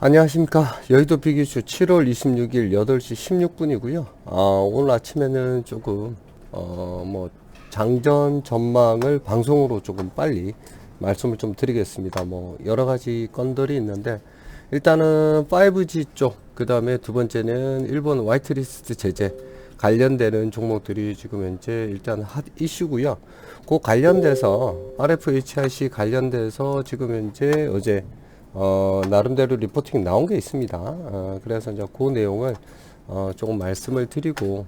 안녕하십니까. 여의도 비기슈 7월 26일 8시 16분이고요. 오늘 아침에는 조금, 장전 전망을 방송으로 조금 빨리 말씀을 좀 드리겠습니다. 여러 가지 건들이 있는데, 일단은 5G 쪽, 그 다음에 두 번째는 일본 화이트리스트 제재 관련되는 종목들이 지금 현재 일단 핫 이슈고요. 그 관련돼서, RFHIC 관련돼서 지금 현재 어제 나름대로 리포팅 나온 게 있습니다. 그래서 이제 그 내용을 조금 말씀을 드리고,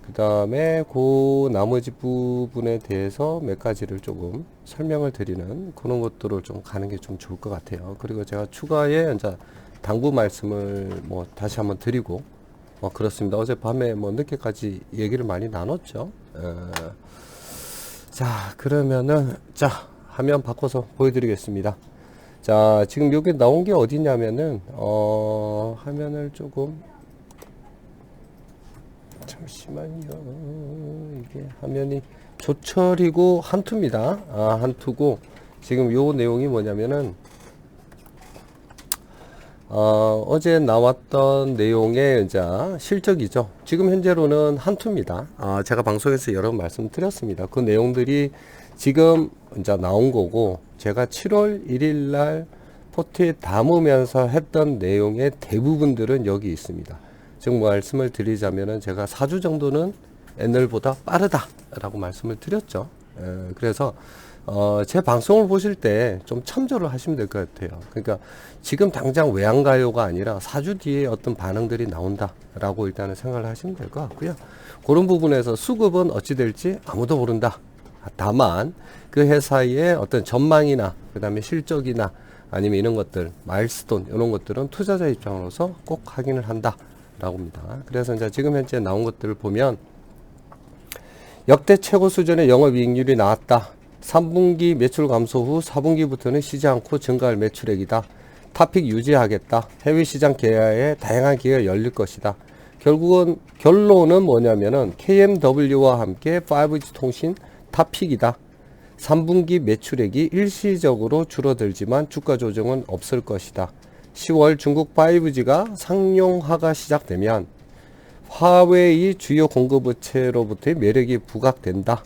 그 다음에 그 나머지 부분에 대해서 몇 가지를 조금 설명을 드리는 그런 것들을 좀 가는 게 좀 좋을 것 같아요. 그리고 제가 추가에 이제 당부 말씀을 다시 한번 드리고, 그렇습니다. 어젯밤에 늦게까지 얘기를 많이 나눴죠. 자, 그러면은, 화면 바꿔서 보여드리겠습니다. 자, 지금 여기 나온 게 어디냐면은, 화면을 조금, 잠시만요. 이게 화면이 조철이고 한투입니다. 한투고, 지금 요 내용이 뭐냐면은, 어제 나왔던 내용의 이제 실적이죠. 지금 현재로는 한투입니다. 제가 방송에서 여러 번 말씀드렸습니다. 그 내용들이 지금 이제 나온 거고, 제가 7월 1일 날 포트에 담으면서 했던 내용의 대부분들은 여기 있습니다. 즉 말씀을 드리자면은 제가 4주 정도는 옛날보다 빠르다 라고 말씀을 드렸죠. 그래서 제 방송을 보실 때 좀 참조를 하시면 될 것 같아요. 그러니까 지금 당장 왜 안 가요가 아니라 4주 뒤에 어떤 반응들이 나온다 라고 일단은 생각을 하시면 될 것 같고요. 그런 부분에서 수급은 어찌 될지 아무도 모른다. 다만 그 회사의 어떤 전망이나 그 다음에 실적이나 아니면 이런 것들 마일스톤 이런 것들은 투자자 입장으로서 꼭 확인을 한다 라고 합니다. 그래서 이제 지금 현재 나온 것들을 보면 역대 최고 수준의 영업이익률이 나왔다. 3분기 매출 감소 후 4분기부터는 쉬지 않고 증가할 매출액이다. 타픽 유지하겠다. 해외 시장 개화에 다양한 기회가 열릴 것이다. 결론은 뭐냐면은 KMW와 함께 5G 통신 타픽이다. 3분기 매출액이 일시적으로 줄어들지만 주가 조정은 없을 것이다. 10월 중국 5G가 상용화가 시작되면 화웨이 주요 공급업체로부터의 매력이 부각된다.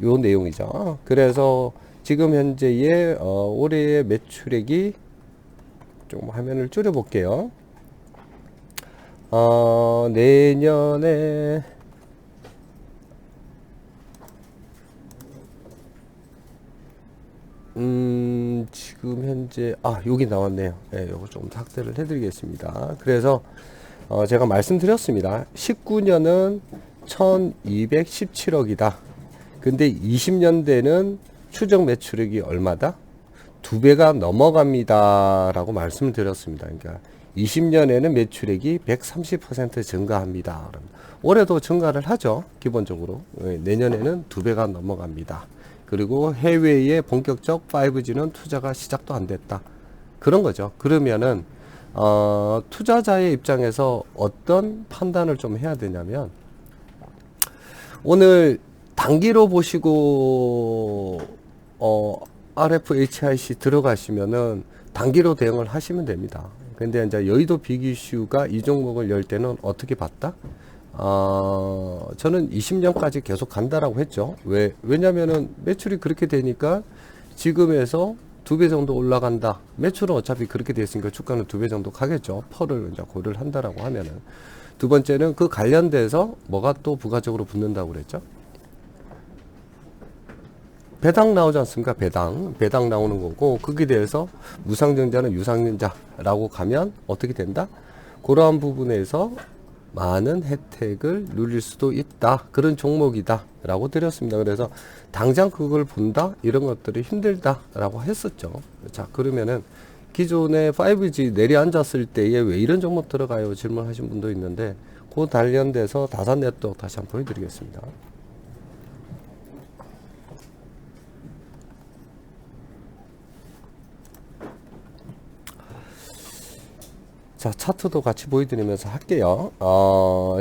요 내용이죠. 그래서 지금 현재의 올해의 매출액이 좀 화면을 줄여 볼게요. 내년에 지금 현재 여기 나왔네요. 네, 요거 좀 삭제를 해드리겠습니다. 그래서 제가 말씀드렸습니다. 19년은 1217억이다. 근데 20년대는 추정 매출액이 얼마다? 2배가 넘어갑니다. 라고 말씀을 드렸습니다. 그러니까 20년에는 매출액이 130% 증가합니다. 올해도 증가를 하죠. 기본적으로. 내년에는 2배가 넘어갑니다. 그리고 해외에 본격적 5G는 투자가 시작도 안 됐다. 그런 거죠. 그러면은 투자자의 입장에서 어떤 판단을 좀 해야 되냐면, 오늘 단기로 보시고 RFHIC 들어가시면은 단기로 대응을 하시면 됩니다. 근데 이제 여의도 빅이슈가 이 종목을 열 때는 어떻게 봤다? 저는 20년까지 계속 간다라고 했죠. 왜냐면은 매출이 그렇게 되니까 지금에서 2배 정도 올라간다. 매출은 어차피 그렇게 됐으니까 주가는 2배 정도 가겠죠. 펄을 이제 고려를 한다라고 하면은. 두 번째는 그 관련돼서 뭐가 또 부가적으로 붙는다고 그랬죠? 배당 나오지 않습니까? 배당 나오는 거고, 거기에 대해서 무상증자는 유상증자라고 가면 어떻게 된다? 그러한 부분에서 많은 혜택을 누릴 수도 있다. 그런 종목이다. 라고 드렸습니다. 그래서 당장 그걸 본다? 이런 것들이 힘들다. 라고 했었죠. 자, 그러면은 기존에 5G 내려앉았을 때에 왜 이런 종목 들어가요? 질문하신 분도 있는데, 그 관련돼서 다산 네트워크 다시 한번 보여드리겠습니다. 자, 차트도 같이 보여드리면서 할게요.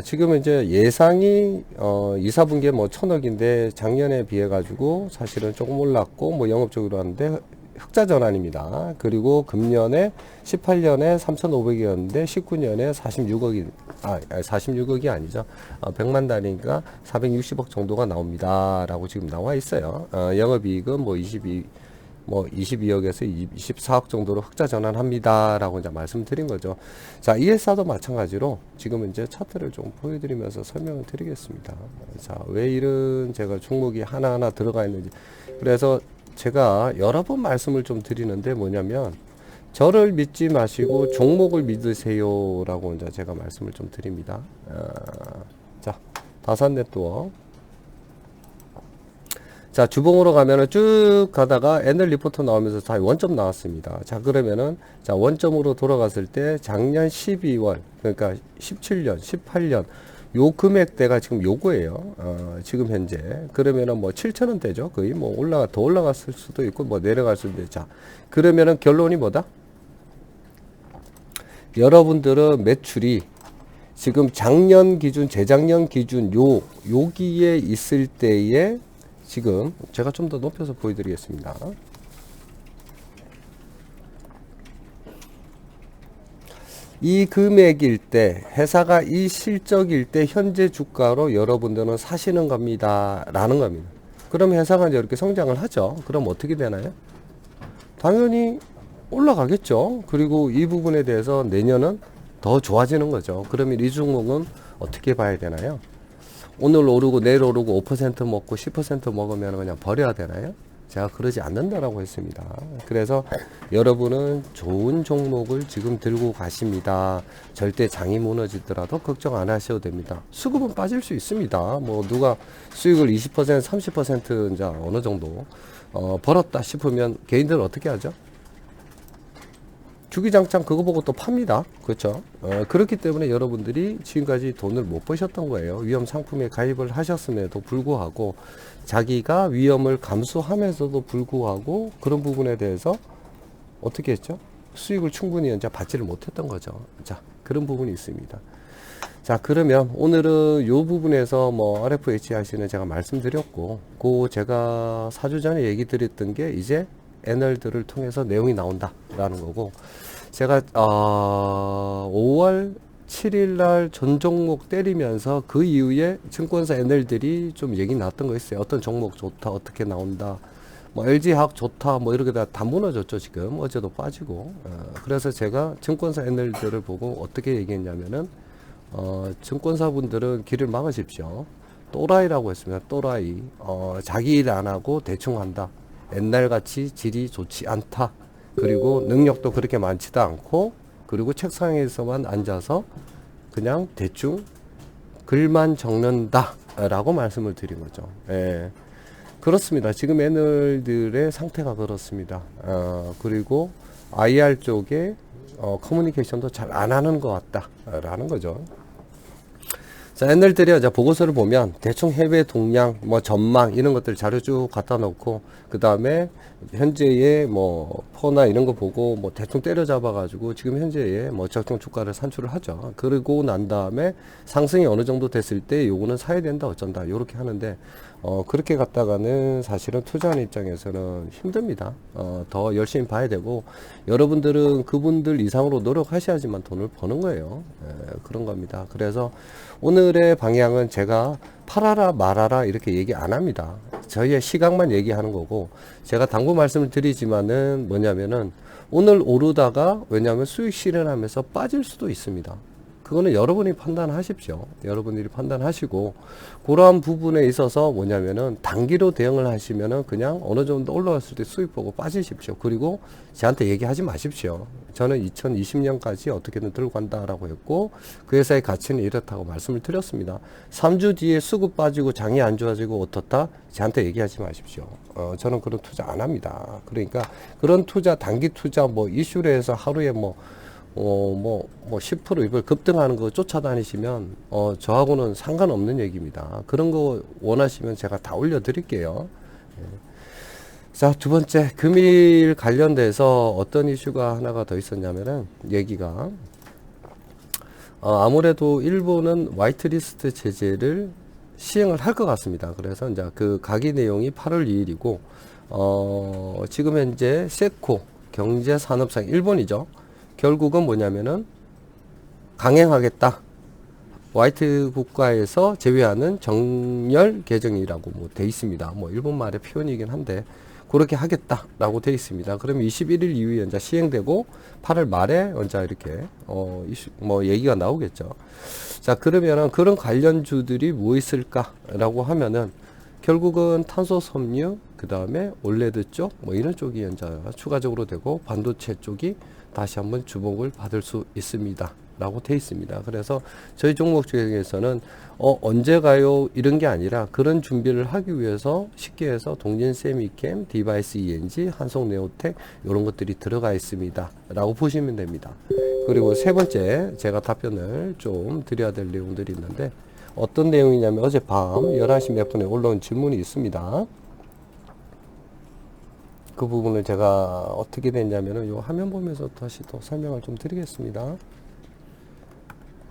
지금 이제 예상이 2, 4분기에 1000억인데 작년에 비해 가지고 사실은 조금 올랐고 영업적으로 하는데 흑자 전환입니다. 그리고 금년에 18년에 3,500이었는데 19년에 46억이 아니죠. 100만 단위니까 460억 정도가 나옵니다. 라고 지금 나와 있어요. 영업이익은 뭐 22억에서 24억 정도로 흑자 전환합니다. 라고 이제 말씀드린 거죠. 자, 이 회사도 마찬가지로 지금 이제 차트를 좀 보여드리면서 설명을 드리겠습니다. 자, 왜 이런 제가 종목이 하나하나 들어가 있는지. 그래서 제가 여러 번 말씀을 좀 드리는데 뭐냐면, 저를 믿지 마시고 종목을 믿으세요. 라고 이제 제가 말씀을 좀 드립니다. 자, 다산네트워크. 자, 주봉으로 가면은 쭉 가다가 애널 리포트 나오면서 다 원점 나왔습니다. 자, 그러면은, 자, 원점으로 돌아갔을 때 작년 12월, 그러니까 17년, 18년, 요 금액대가 지금 요거예요. 지금 현재. 그러면은 뭐 7,000원대죠. 거의 뭐 더 올라갔을 수도 있고, 뭐 내려갈 수도 있고. 자, 그러면은 결론이 뭐다? 여러분들은 매출이 지금 작년 기준, 재작년 기준 여기에 있을 때에 지금 제가 좀 더 높여서 보여드리겠습니다. 이 금액일 때, 회사가 이 실적일 때 현재 주가로 여러분들은 사시는 겁니다. 라는 겁니다. 그럼 회사가 이제 이렇게 성장을 하죠. 그럼 어떻게 되나요? 당연히 올라가겠죠. 그리고 이 부분에 대해서 내년은 더 좋아지는 거죠. 그러면 이 종목은 어떻게 봐야 되나요? 오늘 오르고 내일 오르고 5% 먹고 10% 먹으면 그냥 버려야 되나요? 제가 그러지 않는다라고 했습니다. 그래서 여러분은 좋은 종목을 지금 들고 가십니다. 절대 장이 무너지더라도 걱정 안 하셔도 됩니다. 수급은 빠질 수 있습니다. 뭐 누가 수익을 20% 30% 이제 어느 정도 벌었다 싶으면 개인들은 어떻게 하죠? 주기장창 그거 보고 또 팝니다. 그렇죠? 그렇기 때문에 여러분들이 지금까지 돈을 못 버셨던 거예요. 위험 상품에 가입을 하셨음에도 불구하고 자기가 위험을 감수하면서도 불구하고 그런 부분에 대해서 어떻게 했죠? 수익을 충분히 이제 받지를 못했던 거죠. 자, 그런 부분이 있습니다. 자, 그러면 오늘은 요 부분에서 뭐 RFH 하시는 제가 말씀드렸고, 제가 4주 전에 얘기 드렸던 게 이제 애널들을 통해서 내용이 나온다라는 거고, 제가 5월 7일 날 전 종목 때리면서 그 이후에 증권사 애널들이 좀 얘기 나왔던 거 있어요. 어떤 종목 좋다, 어떻게 나온다, 뭐 LG화학 좋다, 뭐 이렇게 다 무너졌죠. 지금 어제도 빠지고. 그래서 제가 증권사 애널들을 보고 어떻게 얘기했냐면은 증권사분들은 길을 막으십시오. 또라이라고 했습니다. 또라이. 자기 일 안 하고 대충 한다. 옛날같이 질이 좋지 않다. 그리고 능력도 그렇게 많지도 않고, 그리고 책상에서만 앉아서 그냥 대충 글만 적는다 라고 말씀을 드린 거죠. 예. 그렇습니다. 지금 애널들의 상태가 그렇습니다. 그리고 IR 쪽에 커뮤니케이션도 잘 안 하는 것 같다 라는 거죠. 자, 애널들이 이제 보고서를 보면 대충 해외 동향, 뭐 전망 이런 것들 자료 쭉 갖다 놓고, 그 다음에 현재의 뭐 퍼나 이런 거 보고 뭐 대충 때려잡아 가지고 지금 현재의 뭐 적정 주가를 산출을 하죠. 그리고 난 다음에 상승이 어느 정도 됐을 때 요거는 사야 된다 어쩐다 요렇게 하는데, 그렇게 갔다가는 사실은 투자하는 입장에서는 힘듭니다. 더 열심히 봐야 되고, 여러분들은 그분들 이상으로 노력하셔야지만 돈을 버는 거예요. 그런 겁니다. 그래서 오늘의 방향은 제가 팔아라 말아라 이렇게 얘기 안 합니다. 저희의 시각만 얘기하는 거고, 제가 당부 말씀을 드리지만은 뭐냐면은 오늘 오르다가 왜냐하면 수익 실현하면서 빠질 수도 있습니다. 그거는 여러분이 판단하십시오. 여러분들이 판단하시고, 그러한 부분에 있어서 뭐냐면은 단기로 대응을 하시면은 그냥 어느 정도 올라갔을 때 수익 보고 빠지십시오. 그리고 저한테 얘기하지 마십시오. 저는 2020년까지 어떻게든 들고 간다라고 했고, 그 회사의 가치는 이렇다고 말씀을 드렸습니다. 3주 뒤에 수급 빠지고 장이 안 좋아지고 어떻다? 저한테 얘기하지 마십시오. 저는 그런 투자 안 합니다. 그러니까 그런 투자, 단기 투자 뭐 이슈로 해서 하루에 뭐 10% 이걸 급등하는 거 쫓아다니시면, 저하고는 상관없는 얘기입니다. 그런 거 원하시면 제가 다 올려드릴게요. 자, 두 번째, 금일 관련돼서 어떤 이슈가 하나가 더 있었냐면은, 얘기가, 아무래도 일본은 화이트리스트 제재를 시행을 할 것 같습니다. 그래서 이제 그 가기 내용이 8월 2일이고, 지금 현재 세코 경제산업상 일본이죠. 결국은 뭐냐면은 강행하겠다. 화이트 국가에서 제외하는 정렬 개정이라고 뭐 돼 있습니다. 뭐 일본 말의 표현이긴 한데 그렇게 하겠다라고 돼 있습니다. 그러면 21일 이후에 이제 시행되고 8월 말에 이제 이렇게 뭐 얘기가 나오겠죠. 자, 그러면은 그런 관련주들이 뭐 있을까라고 하면은 결국은 탄소 섬유, 그 다음에 올레드 쪽, 뭐 이런 쪽이 이제 추가적으로 되고 반도체 쪽이 다시 한번 주목을 받을 수 있습니다. 라고 돼 있습니다. 그래서 저희 종목 중에서는 언제 가요 이런 게 아니라 그런 준비를 하기 위해서 쉽게 해서 동진세미캠, 디바이스 ENG, 한송네오텍 이런 것들이 들어가 있습니다. 라고 보시면 됩니다. 그리고 세 번째 제가 답변을 좀 드려야 될 내용들이 있는데 어떤 내용이냐면 어젯밤 11시 몇 분에 올라온 질문이 있습니다. 그 부분을 제가 어떻게 됐냐면은 요 화면 보면서 다시 또 설명을 좀 드리겠습니다.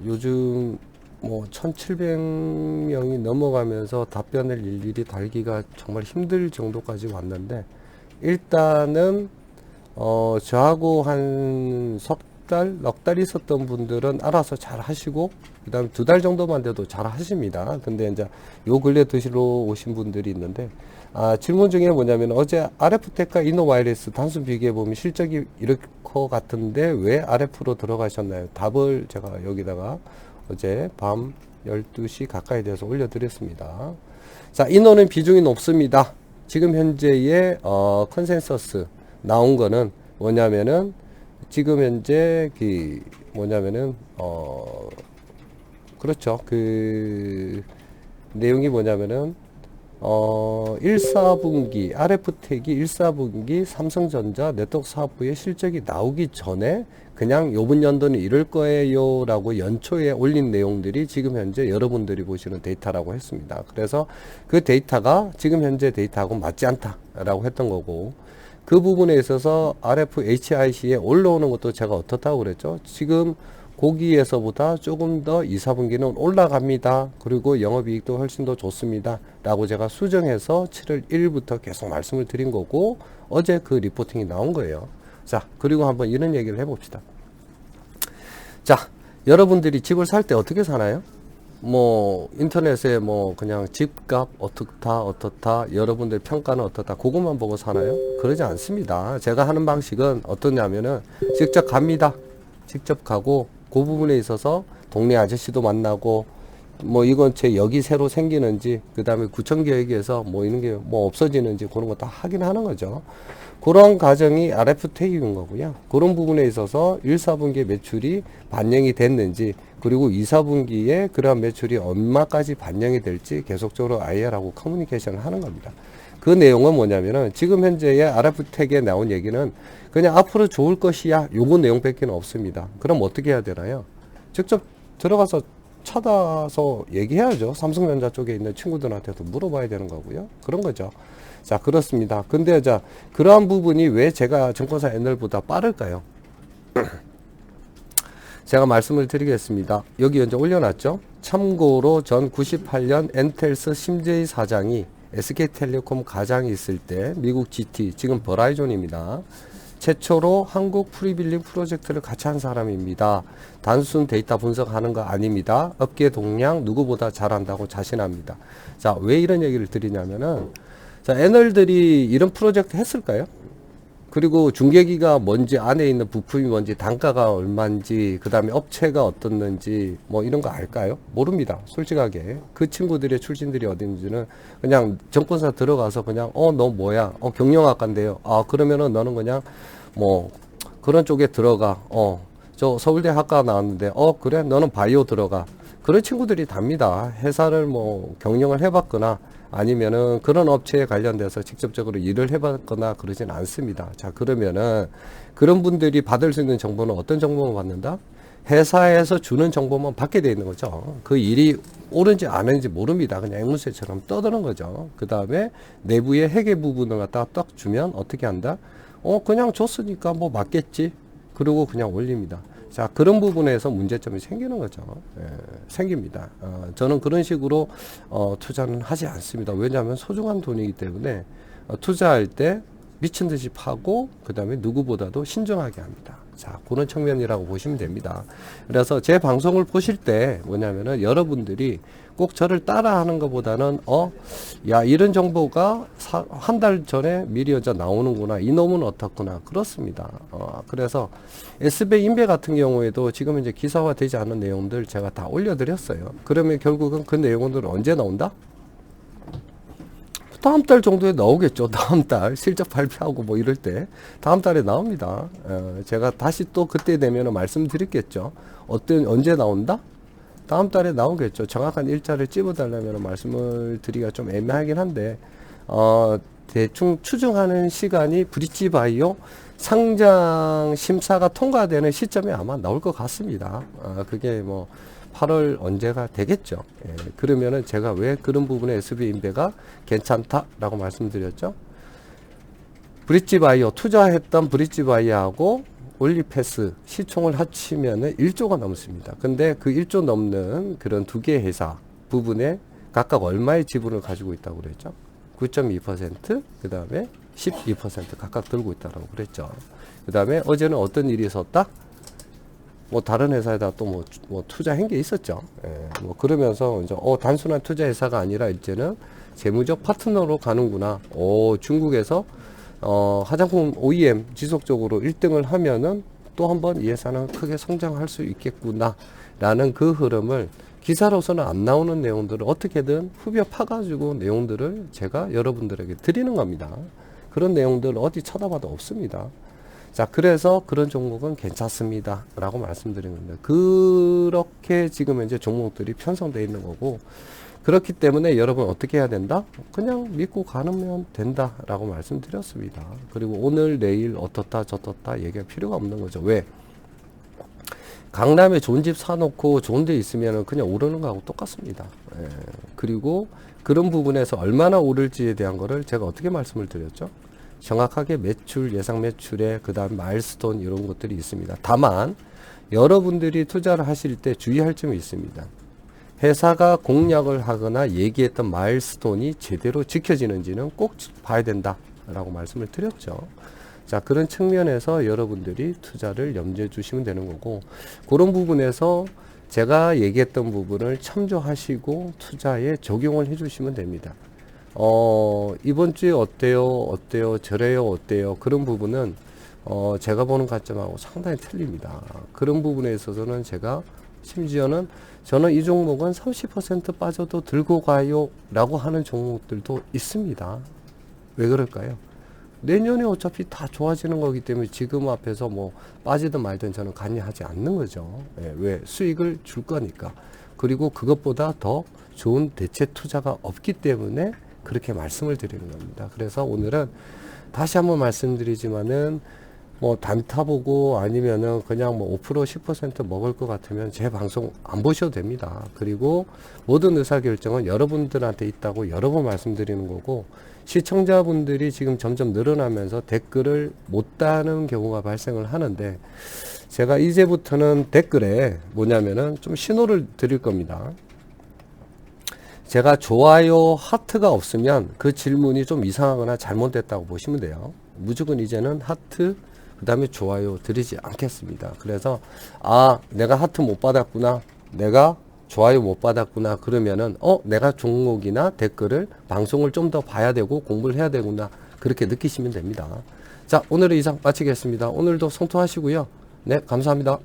요즘 뭐 1700명이 넘어가면서 답변을 일일이 달기가 정말 힘들 정도까지 왔는데 일단은 저하고 한 넉 달 있었던 분들은 알아서 잘 하시고 그 다음에 2달 정도만 돼도 잘 하십니다. 근데 이제 요 근래 드시러 오신 분들이 있는데 질문 중에 뭐냐면 어제 RF텍과 이노와이러스 단순 비교해 보면 실적이 이럴 것 같은데 왜 RF로 들어가셨나요? 답을 제가 여기다가 어제 밤 12시 가까이 돼서 올려드렸습니다. 자, 이노는 비중이 높습니다. 지금 현재의 컨센서스 나온 거는 뭐냐면은 지금 현재 그 뭐냐면은 그렇죠. 그 내용이 뭐냐면은 1사분기 RF텍이 1사분기 삼성전자 네트워크 사업부의 실적이 나오기 전에 그냥 요번 연도는 이럴 거예요 라고 연초에 올린 내용들이 지금 현재 여러분들이 보시는 데이터라고 했습니다. 그래서 그 데이터가 지금 현재 데이터하고 맞지 않다 라고 했던 거고 그 부분에 있어서 RFHIC에 올라오는 것도 제가 어떻다고 그랬죠. 지금 고기에서보다 조금 더 2, 4분기는 올라갑니다. 그리고 영업이익도 훨씬 더 좋습니다. 라고 제가 수정해서 7월 1일부터 계속 말씀을 드린 거고 어제 그 리포팅이 나온 거예요. 자, 그리고 한번 이런 얘기를 해봅시다. 자, 여러분들이 집을 살 때 어떻게 사나요? 뭐 인터넷에 뭐 그냥 집값 어떻다 여러분들 평가는 어떻다 그것만 보고 사나요? 그러지 않습니다. 제가 하는 방식은 어떠냐면은 직접 갑니다. 직접 가고 그 부분에 있어서 동네 아저씨도 만나고 뭐 이건 제 여기 새로 생기는지 그 다음에 구청 계획에서 뭐 이런 게 뭐 없어지는지 그런 거 다 확인하는 거죠. 그런 과정이 RF텍인 거고요. 그런 부분에 있어서 1, 4분기 매출이 반영이 됐는지 그리고 2, 4분기에 그러한 매출이 얼마까지 반영이 될지 계속적으로 IR하고 커뮤니케이션을 하는 겁니다. 그 내용은 뭐냐면은 지금 현재의 RF텍에 나온 얘기는 그냥 앞으로 좋을 것이야 요거 내용밖에 없습니다. 그럼 어떻게 해야 되나요? 직접 들어가서 찾아서 얘기해야죠. 삼성전자 쪽에 있는 친구들한테도 물어봐야 되는 거고요. 그런 거죠. 자, 그렇습니다. 근데 자, 그러한 부분이 왜 제가 증권사 애널보다 빠를까요? 제가 말씀을 드리겠습니다. 여기 현재 올려놨죠. 참고로 전 98년 엔텔스 심재희 사장이 SK텔레콤 가장이 있을 때 미국 GT, 지금 버라이존입니다. 최초로 한국 프리빌링 프로젝트를 같이 한 사람입니다. 단순 데이터 분석하는 거 아닙니다. 업계 동량 누구보다 잘한다고 자신합니다. 자, 왜 이런 얘기를 드리냐면은 자, 애널들이 이런 프로젝트 했을까요? 그리고 중계기가 뭔지 안에 있는 부품이 뭔지 단가가 얼마인지 그 다음에 업체가 어떻는지 뭐 이런 거 알까요? 모릅니다. 솔직하게 그 친구들의 출신들이 어딘지는 그냥 정권사 들어가서 그냥 너 뭐야 경영학과인데요. 그러면은 너는 그냥 뭐 그런 쪽에 들어가 저 서울대 학과 나왔는데 그래 너는 바이오 들어가 그런 친구들이 답니다. 회사를 뭐 경영을 해봤거나 아니면은 그런 업체에 관련돼서 직접적으로 일을 해봤거나 그러진 않습니다. 자, 그러면은 그런 분들이 받을 수 있는 정보는 어떤 정보만 받는다? 회사에서 주는 정보만 받게 돼 있는 거죠. 그 일이 옳은지 아닌지 모릅니다. 그냥 앵무새처럼 떠드는 거죠. 그 다음에 내부의 회계 부분을 갖다가 딱 주면 어떻게 한다? 그냥 줬으니까 뭐 맞겠지. 그리고 그냥 올립니다. 자, 그런 부분에서 문제점이 생기는 거죠. 생깁니다. 저는 그런 식으로 투자는 하지 않습니다. 왜냐하면 소중한 돈이기 때문에 투자할 때 미친 듯이 파고 그 다음에 누구보다도 신중하게 합니다. 자, 그런 측면이라고 보시면 됩니다. 그래서 제 방송을 보실 때 뭐냐면은 여러분들이 꼭 저를 따라하는 것보다는 야, 이런 정보가 한 달 전에 미리 먼저 나오는구나, 이놈은 어떻구나, 그렇습니다. 그래서 SB 인베 같은 경우에도 지금 이제 기사화되지 않은 내용들 제가 다 올려드렸어요. 그러면 결국은 그 내용들은 언제 나온다? 다음 달 정도에 나오겠죠. 다음 달 실적 발표하고 뭐 이럴 때 다음 달에 나옵니다. 제가 다시 또 그때 되면 말씀드리겠죠. 언제 나온다? 다음 달에 나오겠죠. 정확한 일자를 찝어달라면 말씀을 드리기가 좀 애매하긴 한데 대충 추정하는 시간이 브릿지바이오 상장 심사가 통과되는 시점에 아마 나올 것 같습니다. 그게 뭐 8월 언제가 되겠죠. 예, 그러면은 제가 왜 그런 부분에 SB인베가 괜찮다라고 말씀드렸죠. 브릿지바이오 투자했던 브릿지바이오하고 올리패스 시총을 합치면은 1조가 넘습니다. 근데 그 1조 넘는 그런 두 개의 회사 부분에 각각 얼마의 지분을 가지고 있다고 그랬죠? 9.2%, 그 다음에 12% 각각 들고 있다고 그랬죠. 그 다음에 어제는 어떤 일이 있었다? 뭐 다른 회사에다 또 뭐 투자한 게 있었죠. 예, 뭐 그러면서 이제 단순한 투자 회사가 아니라 이제는 재무적 파트너로 가는구나. 중국에서 화장품 OEM 지속적으로 1등을 하면은 또 한번 이 회사는 크게 성장할 수 있겠구나 라는 그 흐름을 기사로서는 안 나오는 내용들을 어떻게든 후벼 파가지고 내용들을 제가 여러분들에게 드리는 겁니다. 그런 내용들 어디 쳐다봐도 없습니다. 자, 그래서 그런 종목은 괜찮습니다 라고 말씀드리는 겁니다. 그렇게 지금 현재 종목들이 편성되어 있는 거고, 그렇기 때문에 여러분 어떻게 해야 된다? 그냥 믿고 가면 된다 라고 말씀드렸습니다. 그리고 오늘 내일 어떻다 저떻다 얘기할 필요가 없는 거죠. 왜? 강남에 좋은 집 사놓고 좋은 데 있으면 그냥 오르는 거하고 똑같습니다. 예. 그리고 그런 부분에서 얼마나 오를지에 대한 거를 제가 어떻게 말씀을 드렸죠? 정확하게 매출, 예상 매출에 그 다음 마일스톤 이런 것들이 있습니다. 다만 여러분들이 투자를 하실 때 주의할 점이 있습니다. 회사가 공약을 하거나 얘기했던 마일스톤이 제대로 지켜지는지는 꼭 봐야 된다 라고 말씀을 드렸죠. 자, 그런 측면에서 여러분들이 투자를 염두에 두시면 되는 거고, 그런 부분에서 제가 얘기했던 부분을 참조하시고 투자에 적용을 해 주시면 됩니다. 이번 주에 어때요, 저래요, 어때요, 그런 부분은 제가 보는 관점하고 상당히 틀립니다. 그런 부분에 있어서는 제가 심지어는 저는 이 종목은 30% 빠져도 들고 가요 라고 하는 종목들도 있습니다. 왜 그럴까요? 내년에 어차피 다 좋아지는 거기 때문에 지금 앞에서 뭐 빠지든 말든 저는 관여하지 않는 거죠. 예, 왜? 수익을 줄 거니까. 그리고 그것보다 더 좋은 대체 투자가 없기 때문에 그렇게 말씀을 드리는 겁니다. 그래서 오늘은 다시 한번 말씀드리지만은 뭐 단타 보고 아니면은 그냥 뭐 5% 10% 먹을 것 같으면 제 방송 안 보셔도 됩니다. 그리고 모든 의사결정은 여러분들한테 있다고 여러 번 말씀드리는 거고, 시청자분들이 지금 점점 늘어나면서 댓글을 못 다는 경우가 발생을 하는데, 제가 이제부터는 댓글에 뭐냐면은 좀 신호를 드릴 겁니다. 제가 좋아요 하트가 없으면 그 질문이 좀 이상하거나 잘못됐다고 보시면 돼요. 무조건 이제는 하트 그 다음에 좋아요 드리지 않겠습니다. 그래서 내가 하트 못 받았구나, 내가 좋아요 못 받았구나, 그러면은 내가 종목이나 댓글을 방송을 좀 더 봐야 되고 공부를 해야 되구나, 그렇게 느끼시면 됩니다. 자, 오늘은 이상 마치겠습니다. 오늘도 성투하시고요. 네, 감사합니다.